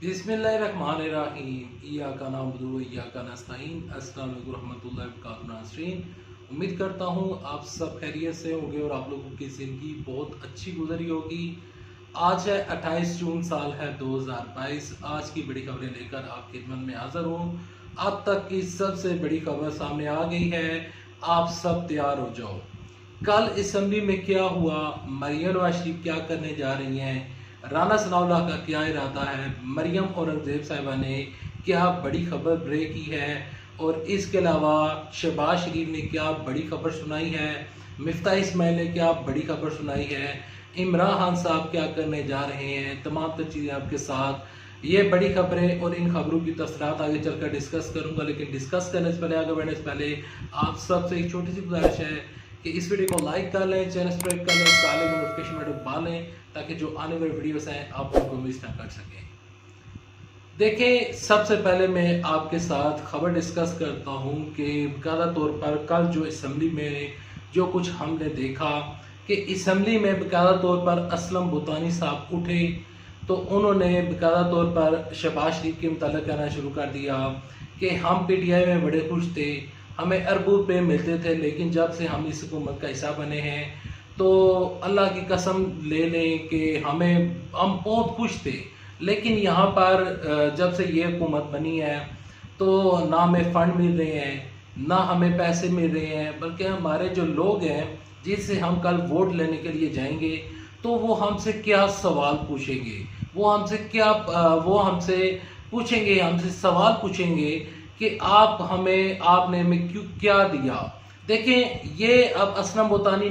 बिस्मिल्लाहिर्रहमानिर्रहीम इय्याका नअबुदु व इय्याका नस्तईन। अस्सलाम वालेकुम रहमतुल्लाहि व बरकातुहू नाज़रीन। उम्मीद करता हूँ आप सब खैरियत से होंगे और आप लोगों की ज़िंदगी बहुत अच्छी गुजरी होगी। आज है 28 जून, साल है 2022। आज की बड़ी खबरें लेकर आपकी खिदमत में हाज़िर हूँ। अब तक की सबसे बड़ी खबर सामने आ गई है, आप सब तैयार हो जाओ। कल असम्बली में क्या हुआ, मरियम नवाज शरीफ क्या करने जा रही हैं, राना सनाउल्लाह का क्या इरादा है, मरियम औरंगजेब साहिबा ने क्या बड़ी खबर ब्रेक की है, और इसके अलावा शहबाज शरीफ ने क्या बड़ी खबर सुनाई है, मिफ्ताह इस्माइल ने क्या बड़ी खबर सुनाई है, इमरान खान साहब क्या करने जा रहे हैं। तमाम तर चीज़ें आपके साथ, ये बड़ी खबरें और इन खबरों की तफसीलात आगे चलकर डिस्कस करूंगा। लेकिन डिस्कस करने से पहले, आगे बढ़ने से पहले आप सबसे एक छोटी सी गुजारिश है कि इस वीडियो को लाइक कर लें, चैनल सब्सक्राइब कर लें, साले में नोटिफिकेशन बटन दबा लें ताकि जो आने वाली वीडियोस हैं आप उनको मिस ना कर सकें। देखें, सबसे पहले मैं आपके साथ खबर डिस्कस करता हूं कि बाकायदा तौर पर कल जो असम्बली में जो कुछ हमने देखा कि असम्बली में बाकायदा तौर पर असलम बुतानी साहब उठे तो उन्होंने बाकायदा तौर पर शहबाज शरीफ के मुताल्लिक़ कहना शुरू कर दिया कि हम PTI में बड़े खुश थे, हमें अरबों रुपये मिलते थे, लेकिन जब से हम इस हुकूमत का हिस्सा बने हैं तो अल्लाह की कसम ले लें कि हम बहुत खुश थे। लेकिन यहाँ पर जब से ये हुकूमत बनी है तो ना हमें फ़ंड मिल रहे हैं, ना हमें पैसे मिल रहे हैं, बल्कि हमारे जो लोग हैं जिससे हम कल वोट लेने के लिए जाएंगे तो वो हमसे क्या सवाल पूछेंगे, वो हमसे पूछेंगे, हमसे सवाल पूछेंगे कि आपने हमें क्यों क्या दिया। देखें, ये अब असलम बुतानी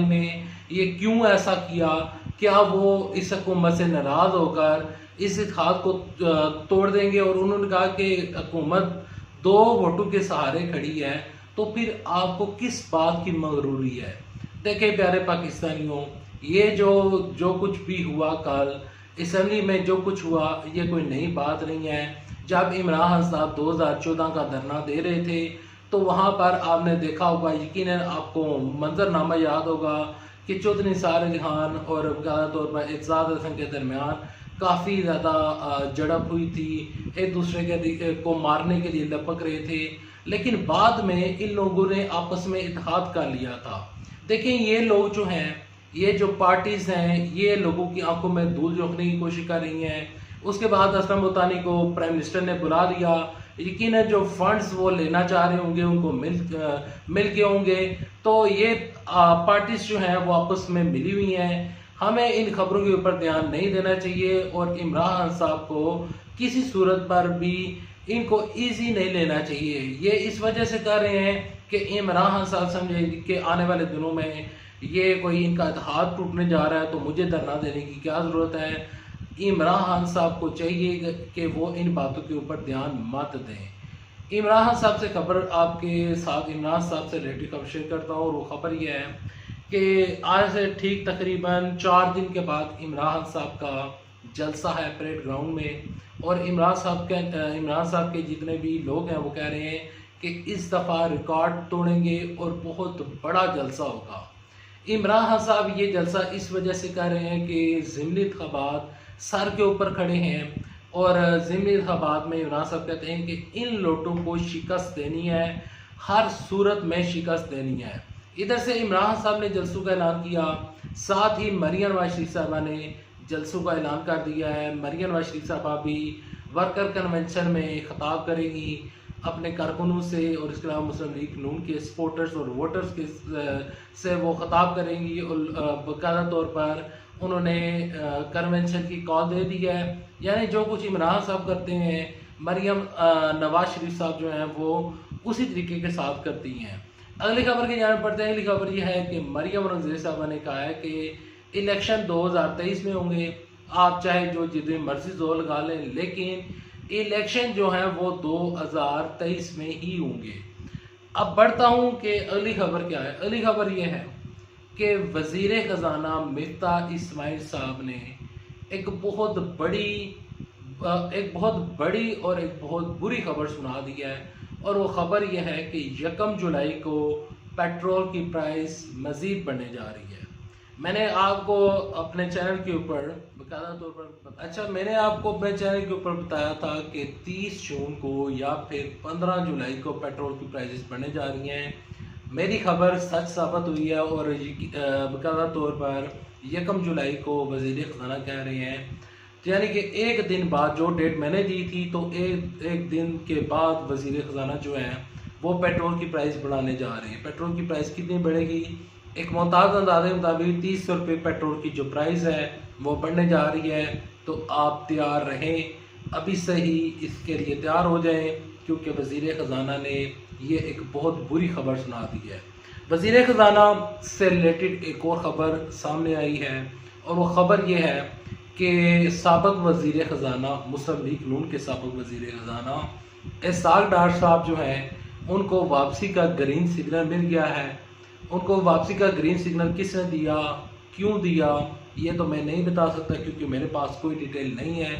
ने ये क्यों ऐसा किया, क्या वो इस हुकूमत से नाराज़ होकर इस इत्तेहाद को तोड़ देंगे। और उन्होंने कहा कि हुकूमत 2 वोटों के सहारे खड़ी है, तो फिर आपको किस बात की मगरूरी है। देखें प्यारे पाकिस्तानियों, ये जो कुछ भी हुआ कल असम्बली में, जो कुछ हुआ, ये कोई नई बात नहीं है। जब इमरान खान साहब 2014 का धरना दे रहे थे तो वहाँ पर आपने देखा होगा, यकीनन आपको मंजरनामा याद होगा कि चौधरी निसार अली खान और ज़्यादा तौर पर एजाज हसन के दरमियान काफ़ी ज़्यादा झड़प हुई थी, एक दूसरे को मारने के लिए लपक रहे थे, लेकिन बाद में इन लोगों ने आपस में इत्तेहाद कर लिया था। देखें, ये लोग जो हैं, ये जो पार्टीज़ हैं, ये लोगों की आंखों में धूल झोंकने की कोशिश कर रही हैं। उसके बाद असलम बुतानी को प्राइम मिनिस्टर ने बुला लिया। यकीनन जो फंड्स वो लेना चाह रहे होंगे उनको मिल गए होंगे, तो ये पार्टीज जो हैं वो आपस में मिली हुई हैं। हमें इन खबरों के ऊपर ध्यान नहीं देना चाहिए और इमरान खान साहब को किसी सूरत पर भी इनको इजी नहीं लेना चाहिए। ये इस वजह से कर रहे हैं कि इमरान खान साहब समझे कि आने वाले दिनों में ये कोई इनका इत्तेहाद टूटने जा रहा है तो मुझे धरना देने की क्या ज़रूरत है। इमरान खान साहब को चाहिए कि वो इन बातों के ऊपर ध्यान मत दें। इमरान खान साहब से खबर आपके साथ, इमरान साहब से रिलेटेड खबर शेयर करता हूँ, और वो खबर ये है कि आज से ठीक तकरीबन 4 दिन के बाद इमरान खान साहब का जलसा है परेड ग्राउंड में, और इमरान साहब के जितने भी लोग हैं वो कह रहे हैं कि इस दफ़ा रिकॉर्ड तोड़ेंगे और बहुत बड़ा जलसा होगा। इमरान खान साहब ये जलसा इस वजह से कर रहे हैं कि ज़िमनी इंतखाबात सर के ऊपर खड़े हैं, और ज़िमनी इंतखाबात में इमरान साहब कहते हैं कि इन लोटों को शिकस्त देनी है, हर सूरत में शिकस्त देनी है। इधर से इमरान साहब ने जलसों का ऐलान किया, साथ ही मरियम नवाज शरीफ साहबा ने जलसों का ऐलान कर दिया है। मरियम नवाज शरीफ साहबा भी वर्कर कन्वेंशन में खिताब करेंगी अपने कारकुनों से, और इसके अलावा मुस्लिम लीग नून के सपोर्टर्स और वोटर्स के से वो खिताब करेंगी, और बाकायदा तौर पर उन्होंने कन्वेंशन की कॉल दे दी है। यानी जो कुछ इमरान साहब करते हैं, मरियम नवाज शरीफ साहब जो हैं वो उसी तरीके के साथ करती हैं। अगली खबर की जान पड़ते हैं। अगली खबर यह है कि मरियम औरंगजेब साहबा ने कहा है कि इलेक्शन 2023 में होंगे, आप चाहे जो जितनी मर्जी जोर लगा लें, लेकिन इलेक्शन जो है वो 2023 में ही होंगे। अब बढ़ता हूँ कि अगली खबर क्या है। अगली खबर यह है कि वज़ीर ख़जाना मिफ्ताह इस्माइल साहब ने एक बहुत बड़ी और एक बहुत बुरी खबर सुना दी है, और वो ख़बर यह है कि 1 जुलाई को पेट्रोल की प्राइस मज़ीद बढ़ने जा रही है। मैंने आपको अपने चैनल के ऊपर बकायदा तौर पर अच्छा, मैंने आपको अपने चैनल के ऊपर बताया था कि 30 जून को या फिर 15 जुलाई को पेट्रोल की प्राइसेस बढ़ने जा रही हैं। मेरी खबर सच साबित हुई है और बकायदा तौर पर 1 जुलाई को वज़ीर ख़ज़ाना कह रहे हैं, यानी कि एक दिन बाद, जो डेट मैंने दी थी तो एक दिन के बाद वज़ीर ख़ज़ाना जो है वो पेट्रोल की प्राइस बढ़ाने जा रहे हैं। पेट्रोल की प्राइस कितनी बढ़ेगी? एक मोहताज अंदाजे मुताबिक 300 रुपये पेट्रोल की जो प्राइस है वो बढ़ने जा रही है। तो आप तैयार रहें, अभी से ही इसके लिए तैयार हो जाएं, क्योंकि वज़ीर ख़ज़ाना ने ये एक बहुत बुरी खबर सुना दी है। वज़ीर ख़ज़ाना से रिलेटेड एक और ख़बर सामने आई है, और वो ख़बर ये है कि साबिक़ वज़ीर ख़ज़ाना, मुस्लिम लीग नून के साबिक़ वज़ीर ख़ज़ाना इसहाक़ डार साहब जो हैं, उनको वापसी का ग्रीन सिग्नल मिल गया है। उनको वापसी का ग्रीन सिग्नल किसने दिया, क्यों दिया, ये तो मैं नहीं बता सकता क्योंकि मेरे पास कोई डिटेल नहीं है,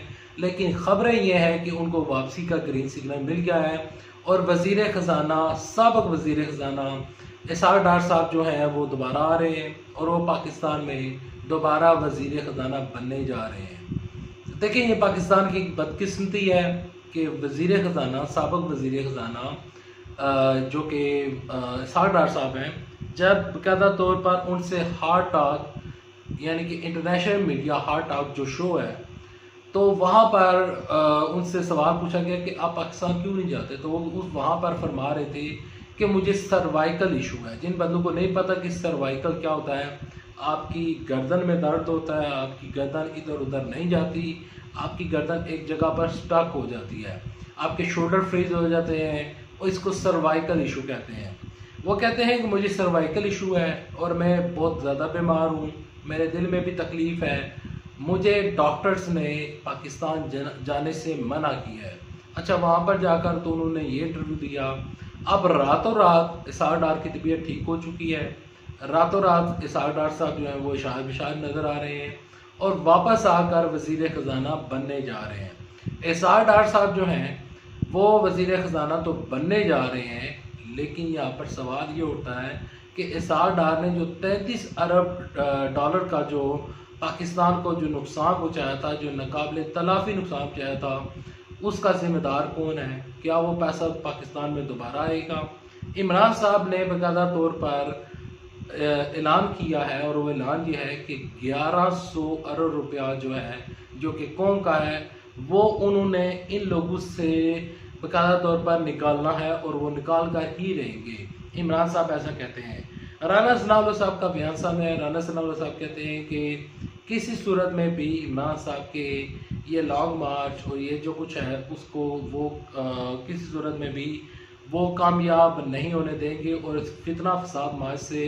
लेकिन ख़बरें ये हैं कि उनको वापसी का ग्रीन सिग्नल मिल गया है और वज़ीर ख़ज़ाना, साबिक़ वज़ीर ख़ज़ाना इसहाक़ डार साहब जो हैं वो दोबारा आ रहे हैं और वो पाकिस्तान में दोबारा वज़ीर ख़ज़ाना बनने जा रहे हैं। देखिए, ये पाकिस्तान की बदकिस्मती है कि वज़ीर ख़ज़ाना, साबिक़ वज़ीर ख़ज़ाना जो कि इसहाक़ डार साहब हैं, जब बाकायदा तौर पर उनसे हार्ट टॉक, यानी कि इंटरनेशनल मीडिया हार्ट टॉक जो शो है, तो वहाँ पर उनसे सवाल पूछा गया कि आप पाकिस्तान क्यों नहीं जाते, तो वो वहाँ पर फरमा रहे थे कि मुझे सर्वाइकल इशू है। जिन बंदों को नहीं पता कि सर्वाइकल क्या होता है, आपकी गर्दन में दर्द होता है, आपकी गर्दन इधर उधर नहीं जाती, आपकी गर्दन एक जगह पर स्टक हो जाती है, आपके शोल्डर फ्रीज हो जाते हैं, और इसको सर्वाइकल इशू कहते हैं। वो कहते हैं कि मुझे सर्वाइकल इशू है और मैं बहुत ज़्यादा बीमार हूँ, मेरे दिल में भी तकलीफ़ है, मुझे डॉक्टर्स ने पाकिस्तान जाने से मना किया है। अच्छा, वहाँ पर जाकर तो उन्होंने ये इंटरव्यू दिया। अब रातों रात इसहाक़ डार की तबीयत ठीक हो चुकी है, रातों रात इसहाक़ डार साहब जो हैं वो शाद बिशाद नज़र आ रहे हैं और वापस आकर वज़ीर ख़ज़ाना बनने जा रहे हैं। इसहाक़ डार साहब जो हैं वो वज़ीर ख़ज़ाना तो बनने जा रहे हैं, लेकिन यहाँ पर सवाल ये उठता है कि इसहाक़ डार ने जो 33 अरब डॉलर का जो पाकिस्तान को जो नुकसान पहुँचाया था, जो नाकाबिले तलाफ़ी नुकसान पहुँचाया था, उसका ज़िम्मेदार कौन है? क्या वो पैसा पाकिस्तान में दोबारा आएगा? इमरान साहब ने बाकायदा तौर पर ऐलान किया है, और वो ऐलान ये है कि 1100 अरब रुपया जो है, जो कि कौम का है, वो उन्होंने इन लोगों से बाकायदा तौर पर निकालना है और वो निकाल कर ही रहेंगे। इमरान साहब ऐसा कहते हैं। राना सनाउल्लाह साहब का बयान सामने है। राना सनाउल्लाह साहब कहते हैं कि किसी सूरत में भी इमरान साहब के ये लॉन्ग मार्च और ये जो कुछ है उसको वो किसी सूरत में भी वो कामयाब नहीं होने देंगे और इस फितना फसाद मार्च से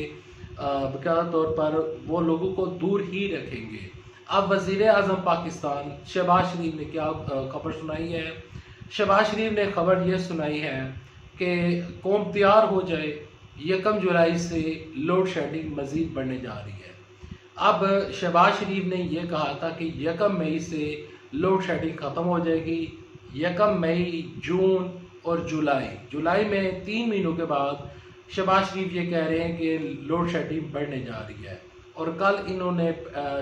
बाकायदा तौर पर वो लोगों को दूर ही रखेंगे। अब वज़ीर आज़म पाकिस्तान शहबाज शरीफ ने क्या खबर सुनाई है? शहबाज शरीफ ने खबर ये सुनाई है कि कौम तैयार हो जाए, 1 जुलाई से लोड शेडिंग मज़ीद बढ़ने जा रही है। अब शहबाज शरीफ ने यह कहा था कि 1 मई से लोड शेडिंग ख़त्म हो जाएगी। 1 मई, जून और जुलाई में 3 महीनों के बाद शहबाज शरीफ ये कह रहे हैं कि लोड शेडिंग बढ़ने जा रही है। और कल इन्होंने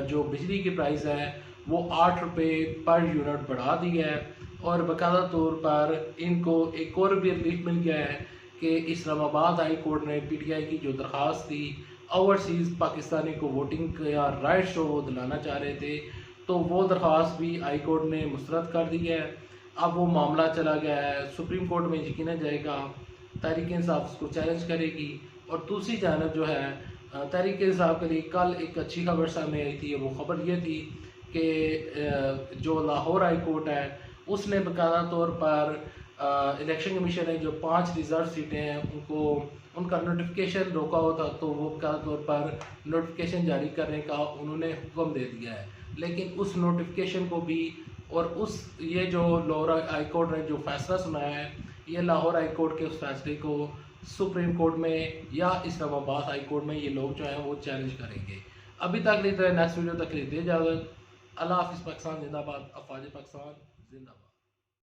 जो बिजली की प्राइस है वो 8 रुपये पर यूनिट बढ़ा दी है, और बाकायदा तौर पर इनको एक और भी रिलीफ मिल गया है कि इस्लामाबाद हाई कोर्ट ने PTI की जो दरख्वास्त थी, ओवरसीज़ पाकिस्तानी को वोटिंग का राइट्स जो वो दिलाना चाह रहे थे, तो वो दरख्वास्त भी हाई कोर्ट ने मुस्तरद कर दी है। अब वो मामला चला गया है सुप्रीम कोर्ट में, यकीनन जाएगा, तहरीक इंसाफ उसको चैलेंज करेगी। और दूसरी जानब जो है तहरीक इंसाफ के लिए कल एक अच्छी खबर सामने आई थी। वो खबर ये थी कि जो लाहौर हाई कोर्ट है उसने बाकायदा तौर पर इलेक्शन कमीशन ने जो 5 रिजर्व सीटें हैं उनका नोटिफिकेशन रोका हुआ था, तो वो बाकायदा तौर पर नोटिफिकेशन जारी करने का उन्होंने हुक्म दे दिया है। लेकिन उस नोटिफिकेशन को भी और ये जो लाहौर हाई कोर्ट ने जो फैसला सुनाया है, ये लाहौर हाई कोर्ट के उस फैसले को सुप्रीम कोर्ट में या इस्लामाबाद हाई कोर्ट में ये लोग जो हैं वो चैलेंज करेंगे। अभी तक नेक्स्ट वीडियो तक दे इजाज़त। अल्लाह हाफ़िज़। पाकिस्तान जिंदाबाद। अफवाज पाकिस्तान जिंदाबाद।